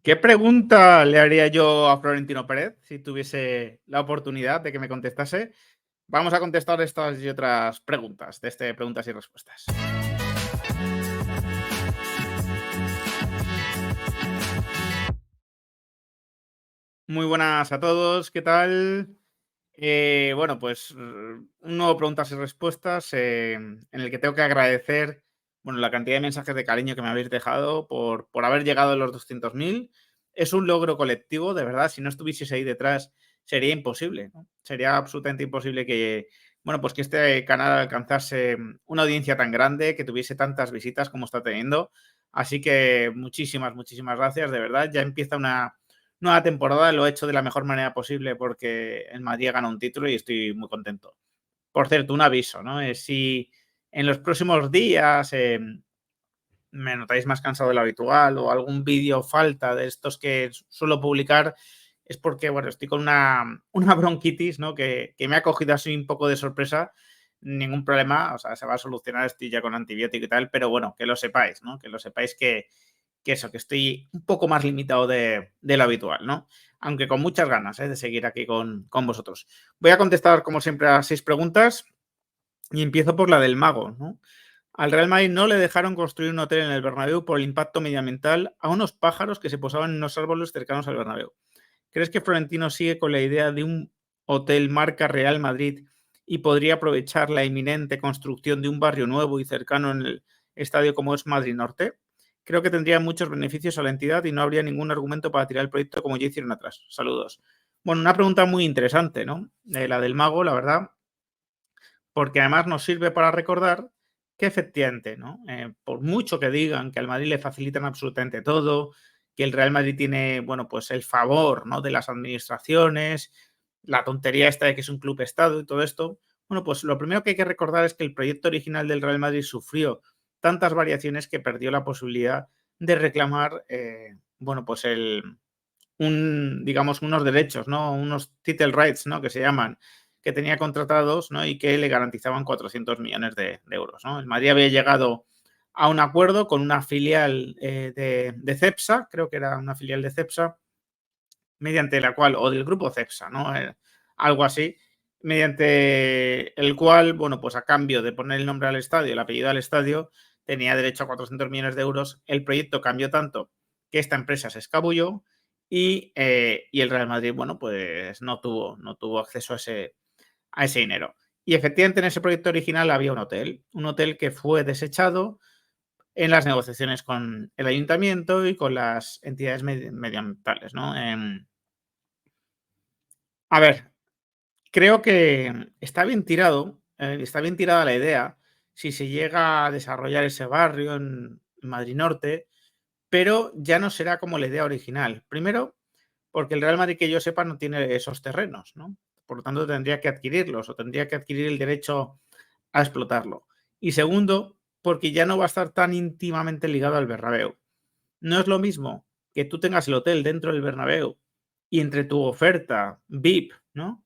¿Qué pregunta le haría yo a Florentino Pérez si tuviese la oportunidad de que me contestase? Vamos a contestar estas y otras preguntas de este preguntas y respuestas. Muy buenas a todos, ¿qué tal? Bueno, pues un nuevo preguntas y respuestas en el que tengo que agradecer, bueno, la cantidad de mensajes de cariño que me habéis dejado por haber llegado a los 200.000. Es un logro colectivo, de verdad. Si no estuvieseis ahí detrás, sería imposible, ¿no? Sería absolutamente imposible que, bueno, pues que este canal alcanzase una audiencia tan grande, que tuviese tantas visitas como está teniendo. Así que muchísimas, muchísimas gracias, de verdad. Ya empieza una nueva temporada, lo he hecho de la mejor manera posible porque el Madrid gana un título y estoy muy contento. Por cierto, un aviso, ¿no? Si en los próximos días me notáis más cansado de lo habitual o algún vídeo falta de estos que suelo publicar, es porque, bueno, estoy con una bronquitis, ¿no? Que me ha cogido así un poco de sorpresa. Ningún problema, o sea, se va a solucionar, estoy ya con antibiótico y tal, pero bueno, que lo sepáis, ¿no? Que lo sepáis que eso, que estoy un poco más limitado de lo habitual, ¿no? Aunque con muchas ganas de seguir aquí con vosotros. Voy a contestar, como siempre, a 6 preguntas y empiezo por la del mago, ¿no? Al Real Madrid no le dejaron construir un hotel en el Bernabéu por el impacto medioambiental a unos pájaros que se posaban en unos árboles cercanos al Bernabéu. ¿Crees que Florentino sigue con la idea de un hotel marca Real Madrid y podría aprovechar la inminente construcción de un barrio nuevo y cercano en el estadio como es Madrid Norte? Creo que tendría muchos beneficios a la entidad y no habría ningún argumento para tirar el proyecto como ya hicieron atrás. Saludos. Bueno, una pregunta muy interesante, ¿no? La del mago, la verdad, porque además nos sirve para recordar que efectivamente, ¿no? Por mucho que digan que al Madrid le facilitan absolutamente todo, que el Real Madrid tiene, bueno, pues el favor, ¿no? De las administraciones, la tontería esta de que es un club Estado y todo esto, bueno, pues lo primero que hay que recordar es que el proyecto original del Real Madrid sufrió tantas variaciones que perdió la posibilidad de reclamar, bueno, pues digamos, unos derechos, ¿no? Unos title rights, ¿no? Que se llaman, que tenía contratados, ¿no? Y que le garantizaban 400 millones de euros, ¿no? El Madrid había llegado a un acuerdo con una filial de Cepsa, creo que era una filial de Cepsa, mediante la cual, o del grupo Cepsa, ¿no? Algo así, mediante el cual, bueno, pues a cambio de poner el nombre al estadio, el apellido al estadio, tenía derecho a 400 millones de euros. El proyecto cambió tanto que esta empresa se escabulló y el Real Madrid, bueno, pues no tuvo acceso a ese dinero. Y efectivamente en ese proyecto original había un hotel que fue desechado en las negociaciones con el ayuntamiento y con las entidades medioambientales, ¿no? A ver, creo que está bien tirada la idea si se llega a desarrollar ese barrio en Madrid Norte, pero ya no será como la idea original. Primero, porque el Real Madrid, que yo sepa, no tiene esos terrenos, ¿no? Por lo tanto, tendría que adquirirlos o tendría que adquirir el derecho a explotarlo. Y segundo, porque ya no va a estar tan íntimamente ligado al Bernabéu. No es lo mismo que tú tengas el hotel dentro del Bernabéu y entre tu oferta VIP, ¿no?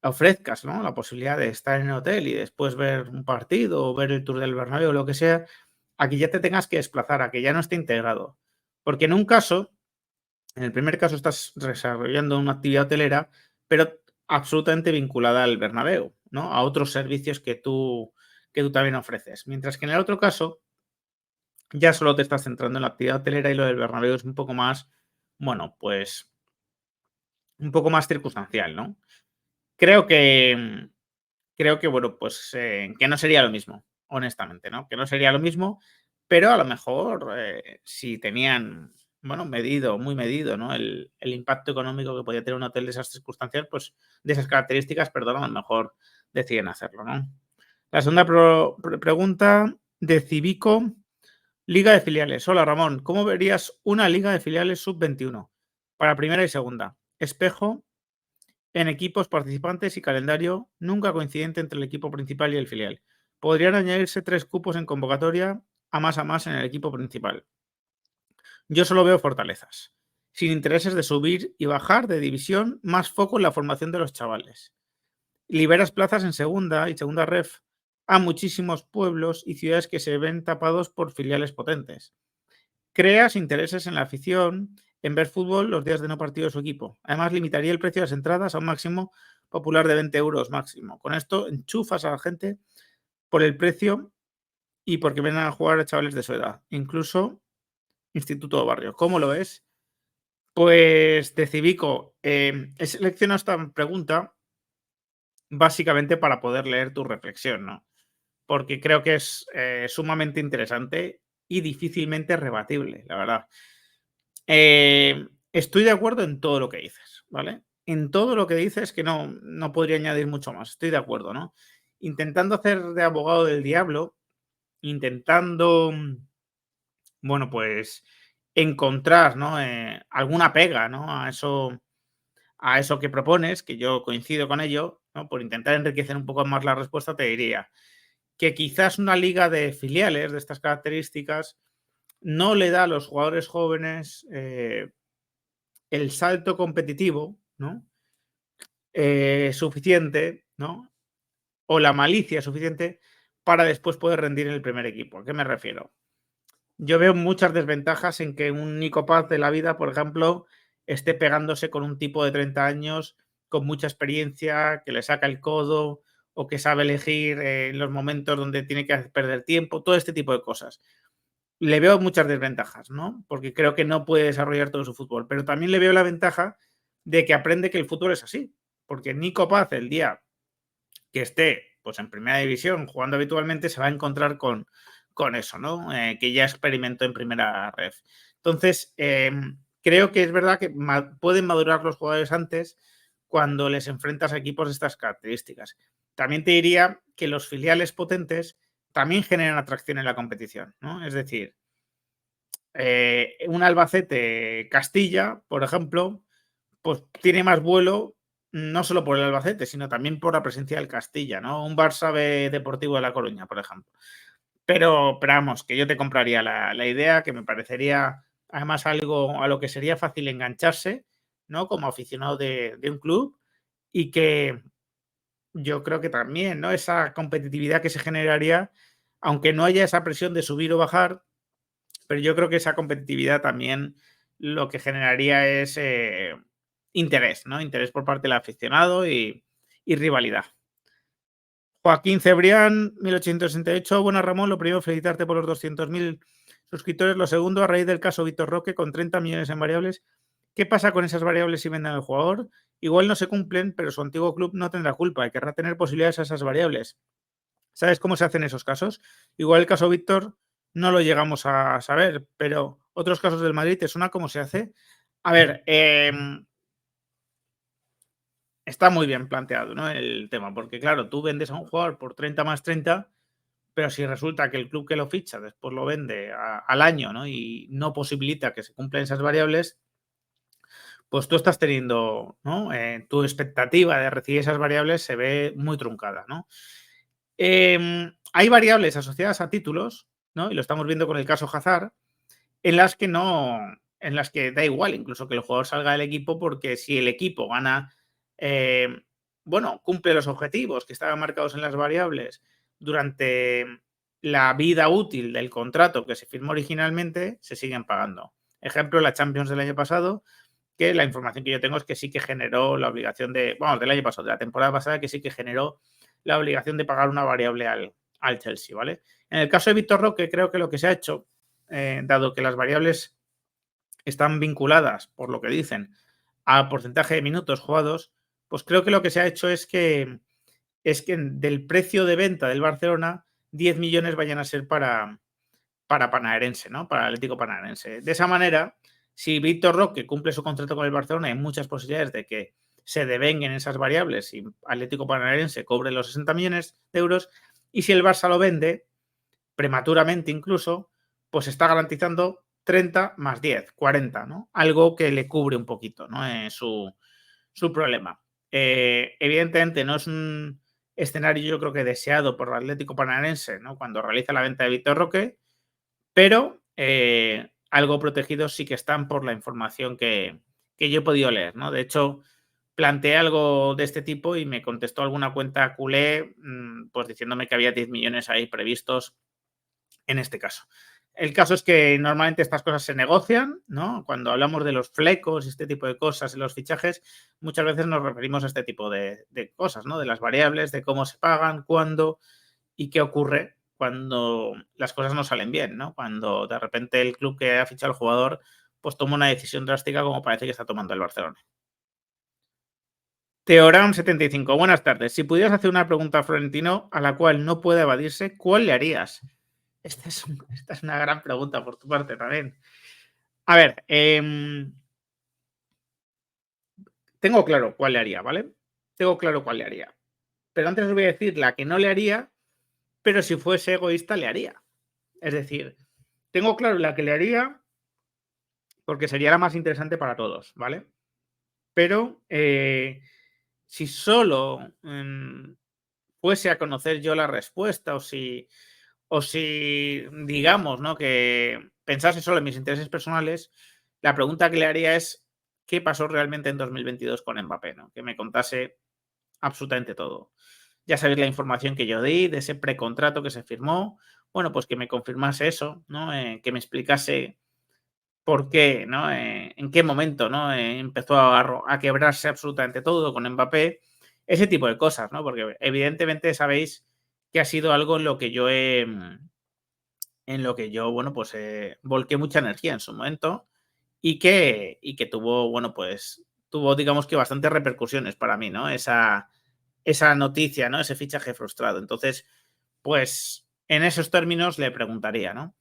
Ofrezcas, ¿no? La posibilidad de estar en el hotel y después ver un partido o ver el Tour del Bernabéu o lo que sea, aquí ya te tengas que desplazar, a que ya no esté integrado. Porque en el primer caso estás desarrollando una actividad hotelera, pero absolutamente vinculada al Bernabéu, ¿no? A otros servicios que tú también ofreces. Mientras que en el otro caso, ya solo te estás centrando en la actividad hotelera y lo del Bernabéu es un poco más, bueno, pues un poco más circunstancial, ¿no? Creo que bueno, pues, que no sería lo mismo, honestamente, ¿no? Que no sería lo mismo, pero a lo mejor, si tenían, bueno, medido, muy medido, ¿no? El impacto económico que podía tener un hotel de esas circunstancias, pues, de esas características, perdón, a lo mejor deciden hacerlo, ¿no? La segunda pregunta de Civico, liga de filiales. Hola, Ramón, ¿cómo verías una liga de filiales sub-21 para primera y segunda? Espejo en equipos participantes y calendario nunca coincidente entre el equipo principal y el filial. Podrían añadirse 3 cupos en convocatoria a más en el equipo principal. Yo solo veo fortalezas, sin intereses de subir y bajar de división, más foco en la formación de los chavales. Liberas plazas en segunda y segunda ref a muchísimos pueblos y ciudades que se ven tapados por filiales potentes. Creas intereses en la afición en ver fútbol los días de no partido de su equipo. Además, limitaría el precio de las entradas a un máximo popular de 20 euros máximo. Con esto enchufas a la gente por el precio y porque ven a jugar a chavales de su edad, incluso instituto o barrio. ¿Cómo lo ves? Pues de Civico, he seleccionado esta pregunta básicamente para poder leer tu reflexión, ¿no? Porque creo que es sumamente interesante y difícilmente rebatible, la verdad. Estoy de acuerdo en todo lo que dices, ¿vale? En todo lo que dices, que no podría añadir mucho más. Estoy de acuerdo, ¿no? Intentando hacer de abogado del diablo, intentando, bueno, pues encontrar, ¿no? Alguna pega, ¿no? A eso que propones, que yo coincido con ello, ¿no? Por intentar enriquecer un poco más la respuesta, te diría que quizás una liga de filiales de estas características no le da a los jugadores jóvenes el salto competitivo, ¿no? Suficiente, ¿no? O la malicia suficiente para después poder rendir en el primer equipo. ¿A qué me refiero? Yo veo muchas desventajas en que un Nico Paz de la vida, por ejemplo, esté pegándose con un tipo de 30 años con mucha experiencia, que le saca el codo o que sabe elegir en los momentos donde tiene que perder tiempo, todo este tipo de cosas. Le veo muchas desventajas, ¿no? Porque creo que no puede desarrollar todo su fútbol, pero también le veo la ventaja de que aprende que el fútbol es así, porque Nico Paz el día que esté pues en primera división jugando habitualmente se va a encontrar con eso, ¿no? Que ya experimentó en primera ref. Entonces, creo que es verdad que pueden madurar los jugadores antes cuando les enfrentas a equipos de estas características. También te diría que los filiales potentes también generan atracción en la competición, ¿no? Es decir, un Albacete Castilla, por ejemplo, pues tiene más vuelo, no solo por el Albacete, sino también por la presencia del Castilla, ¿no? Un Barça B Deportivo de La Coruña, por ejemplo. Pero vamos, que yo te compraría la idea, que me parecería además algo a lo que sería fácil engancharse, ¿no? Como aficionado de un club y que yo creo que también, ¿no? Esa competitividad que se generaría, aunque no haya esa presión de subir o bajar, pero yo creo que esa competitividad también lo que generaría es interés, ¿no? Interés por parte del aficionado y rivalidad. Joaquín Cebrián, 1868. Buenas, Ramón. Lo primero, felicitarte por los 200.000 suscriptores. Lo segundo, a raíz del caso Víctor Roque, con 30 millones en variables. ¿Qué pasa con esas variables si venden al jugador? Igual no se cumplen, pero su antiguo club no tendrá culpa y querrá tener posibilidades a esas variables. ¿Sabes cómo se hacen esos casos? Igual el caso Víctor no lo llegamos a saber, pero otros casos del Madrid, ¿te suena cómo se hace? A ver, está muy bien planteado, ¿no? El tema, porque claro, tú vendes a un jugador por 30 más 30, pero si resulta que el club que lo ficha después lo vende al año, ¿no? Y no posibilita que se cumplan esas variables, pues tú estás teniendo, ¿no? Tu expectativa de recibir esas variables se ve muy truncada, ¿no? Hay variables asociadas a títulos, ¿no? Y lo estamos viendo con el caso Hazard, en las que no, en las que da igual incluso que el jugador salga del equipo, porque si el equipo gana, eh, bueno, cumple los objetivos que estaban marcados en las variables durante la vida útil del contrato que se firmó originalmente, se siguen pagando. Ejemplo, la Champions del año pasado, que la información que yo tengo es que sí que generó la obligación de, vamos, del año pasado, de la temporada pasada, que sí que generó la obligación de pagar una variable al Chelsea, ¿vale? En el caso de Víctor Roque, creo que lo que se ha hecho, dado que las variables están vinculadas, por lo que dicen, al porcentaje de minutos jugados, pues creo que lo que se ha hecho es que del precio de venta del Barcelona, 10 millones vayan a ser para Panaerense, ¿no? Para Atlético Panaerense. De esa manera, si Víctor Roque cumple su contrato con el Barcelona, hay muchas posibilidades de que se devenguen esas variables y Atlético Panaerense cobre los 60 millones de euros. Y si el Barça lo vende, prematuramente incluso, pues está garantizando 30 más 10, 40, ¿no? Algo que le cubre un poquito, ¿no? Su problema. Evidentemente no es un escenario yo creo que deseado por el Atlético Panaerense, ¿no? Cuando realiza la venta de Víctor Roque, pero algo protegidos sí que están por la información que yo he podido leer, ¿no? De hecho, planteé algo de este tipo y me contestó alguna cuenta culé, pues diciéndome que había 10 millones ahí previstos en este caso. el caso es que normalmente estas cosas se negocian, ¿no? Cuando hablamos de los flecos y este tipo de cosas en los fichajes, muchas veces nos referimos a este tipo de cosas, ¿no? De las variables, de cómo se pagan, cuándo y qué ocurre cuando las cosas no salen bien, ¿no? Cuando de repente el club que ha fichado al jugador pues toma una decisión drástica como parece que está tomando el Barcelona. Teoram75, buenas tardes. Si pudieras hacer una pregunta a Florentino a la cual no puede evadirse, ¿cuál le harías? Esta es una gran pregunta por tu parte también. A ver, tengo claro cuál le haría, ¿vale? Tengo claro cuál le haría. Pero antes os voy a decir la que no le haría, pero si fuese egoísta le haría. Es decir, tengo claro la que le haría porque sería la más interesante para todos, ¿vale? Pero si solo fuese a conocer yo la respuesta o si digamos, ¿no? Que pensase solo en mis intereses personales, la pregunta que le haría es ¿qué pasó realmente en 2022 con Mbappé? ¿No? Que me contase absolutamente todo. Ya sabéis la información que yo di de ese precontrato que se firmó. Bueno, pues que me confirmase eso, ¿no? Que me explicase por qué, ¿no? En qué momento, ¿no? Empezó a quebrarse absolutamente todo con Mbappé. Ese tipo de cosas, ¿no? Porque evidentemente sabéis que ha sido algo en lo que yo, bueno, pues volqué mucha energía en su momento y que tuvo, bueno, pues tuvo, digamos que bastantes repercusiones para mí, ¿no? Esa noticia, ¿no? Ese fichaje frustrado. Entonces, pues en esos términos le preguntaría, ¿no?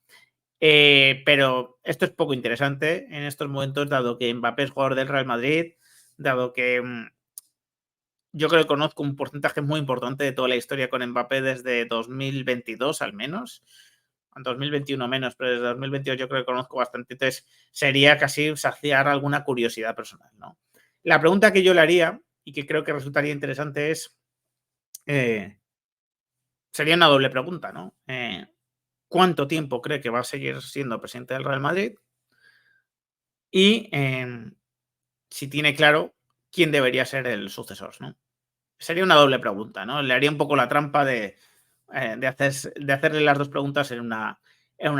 Pero esto es poco interesante en estos momentos, dado que Mbappé es jugador del Real Madrid, dado que yo creo que conozco un porcentaje muy importante de toda la historia con Mbappé desde 2022 al menos. En 2021 menos, pero desde 2022 yo creo que conozco bastante. Entonces sería casi saciar alguna curiosidad personal, ¿no? La pregunta que yo le haría y que creo que resultaría interesante es, sería una doble pregunta, ¿no? ¿Cuánto tiempo cree que va a seguir siendo presidente del Real Madrid? Y si tiene claro quién debería ser el sucesor, ¿no? Sería una doble pregunta, ¿no? Le haría un poco la trampa de hacerle las dos preguntas en una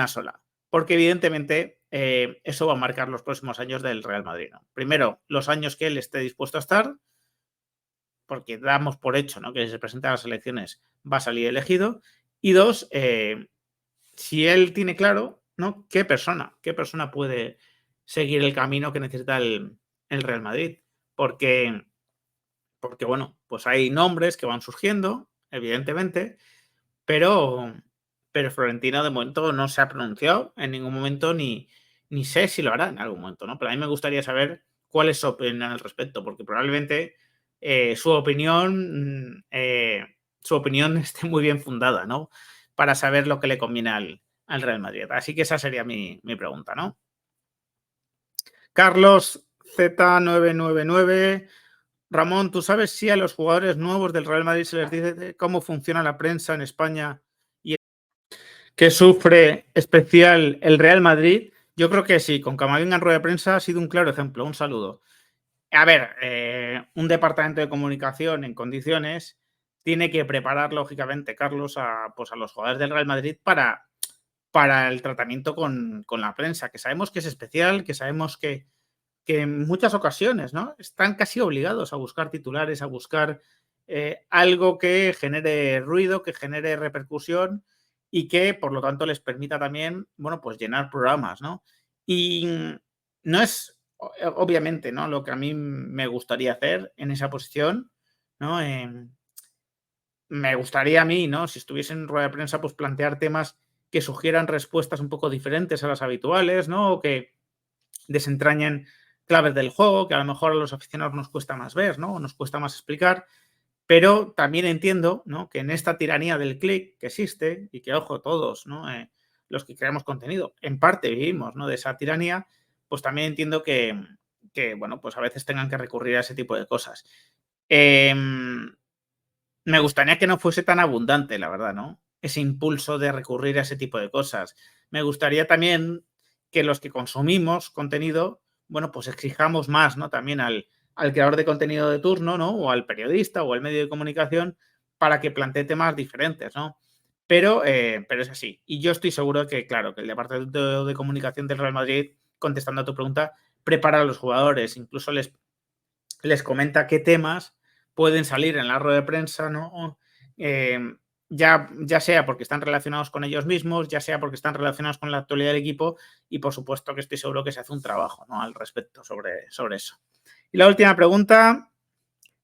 sola. Porque evidentemente eso va a marcar los próximos años del Real Madrid, ¿no? Primero, los años que él esté dispuesto a estar, porque damos por hecho, ¿no? Que si se presenta a las elecciones va a salir elegido. Y dos, si él tiene claro, ¿no? ¿Qué persona puede seguir el camino que necesita el Real Madrid? Porque, bueno, pues hay nombres que van surgiendo, evidentemente, pero, pero Florentino de momento no se ha pronunciado en ningún momento ni sé si lo hará en algún momento, ¿no? Pero a mí me gustaría saber cuál es su opinión al respecto, porque probablemente su opinión esté muy bien fundada, ¿no? Para saber lo que le conviene al Real Madrid. Así que esa sería mi pregunta, ¿no? Carlos Z999. Ramón, ¿tú sabes si a los jugadores nuevos del Real Madrid se les dice cómo funciona la prensa en España y que sufre especial el Real Madrid? Yo creo que sí, con Camavinga en rueda de prensa ha sido un claro ejemplo. Un saludo. A ver, un departamento de comunicación en condiciones tiene que preparar, lógicamente, Carlos, pues a los jugadores del Real Madrid para el tratamiento con la prensa, que sabemos que es especial, que sabemos que en muchas ocasiones, ¿no? Están casi obligados a buscar titulares, a buscar algo que genere ruido, que genere repercusión y que, por lo tanto, les permita también, bueno, pues llenar programas, ¿no? Y no es, obviamente, ¿no? Lo que a mí me gustaría hacer en esa posición, ¿no? Me gustaría a mí, ¿no? Si estuviese en rueda de prensa, pues plantear temas que sugieran respuestas un poco diferentes a las habituales, ¿no? O que desentrañen claves del juego que a lo mejor a los aficionados nos cuesta más ver, ¿no? O nos cuesta más explicar, pero también entiendo, ¿no? Que en esta tiranía del clic que existe y que, ojo, todos, ¿no? Los que creamos contenido, en parte vivimos, ¿no? De esa tiranía, pues también entiendo bueno, pues a veces tengan que recurrir a ese tipo de cosas. Me gustaría que no fuese tan abundante, la verdad, ¿no? Ese impulso de recurrir a ese tipo de cosas. Me gustaría también que los que consumimos contenido, bueno, pues exijamos más, ¿no? También al creador de contenido de turno, ¿no? O al periodista o al medio de comunicación para que plantee temas diferentes, ¿no? pero es así. Y yo estoy seguro que, claro, que el departamento de comunicación del Real Madrid, contestando a tu pregunta, prepara a los jugadores, incluso les comenta qué temas pueden salir en la rueda de prensa, ¿no? Ya sea porque están relacionados con ellos mismos, ya sea porque están relacionados con la actualidad del equipo, y por supuesto que estoy seguro que se hace un trabajo, ¿no?, al respecto sobre eso. Y la última pregunta,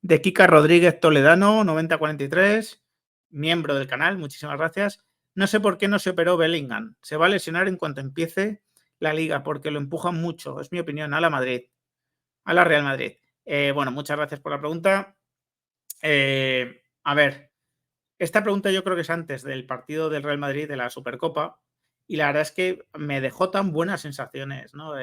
de Kika Rodríguez Toledano, 9043, miembro del canal, muchísimas gracias. No sé por qué no se operó Bellingham. Se va a lesionar en cuanto empiece la liga, porque lo empujan mucho, es mi opinión, a la Madrid, a la Real Madrid. Bueno, muchas gracias por la pregunta. A ver, esta pregunta yo creo que es antes del partido del Real Madrid de la Supercopa, y la verdad es que me dejó tan buenas sensaciones, ¿no?,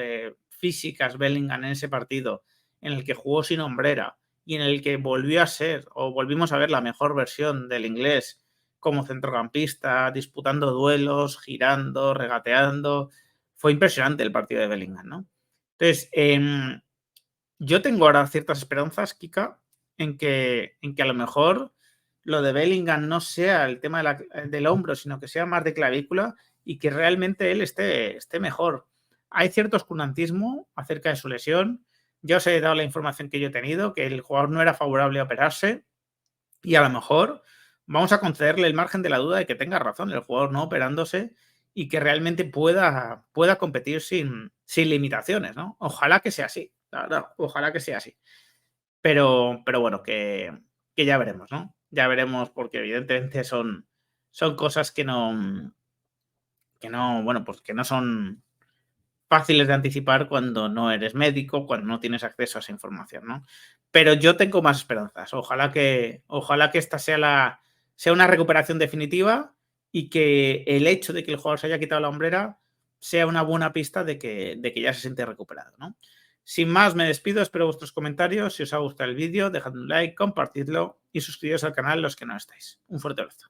físicas Bellingham en ese partido, en el que jugó sin hombrera y en el que volvió a ser, o volvimos a ver, la mejor versión del inglés como centrocampista, disputando duelos, girando, regateando. Fue impresionante el partido de Bellingham, ¿no? Entonces, yo tengo ahora ciertas esperanzas, Kika, en que a lo mejor lo de Bellingham no sea el tema del hombro, sino que sea más de clavícula y que realmente él esté mejor. Hay cierto oscurantismo acerca de su lesión. Yo os he dado la información que yo he tenido, que el jugador no era favorable a operarse, y a lo mejor vamos a concederle el margen de la duda de que tenga razón el jugador no operándose y que realmente pueda competir sin limitaciones, ¿no? Ojalá que sea así, la verdad, ojalá que sea así. Pero bueno, que ya veremos, ¿no? Ya veremos, porque evidentemente son cosas que no, bueno, pues que no son fáciles de anticipar cuando no eres médico, cuando no tienes acceso a esa información, ¿no? Pero yo tengo más esperanzas. Ojalá que esta sea una recuperación definitiva, y que el hecho de que el jugador se haya quitado la hombrera sea una buena pista de que ya se siente recuperado, ¿no? Sin más, me despido. Espero vuestros comentarios. Si os ha gustado el vídeo, dejad un like, compartidlo y suscribiros al canal los que no estáis. Un fuerte abrazo.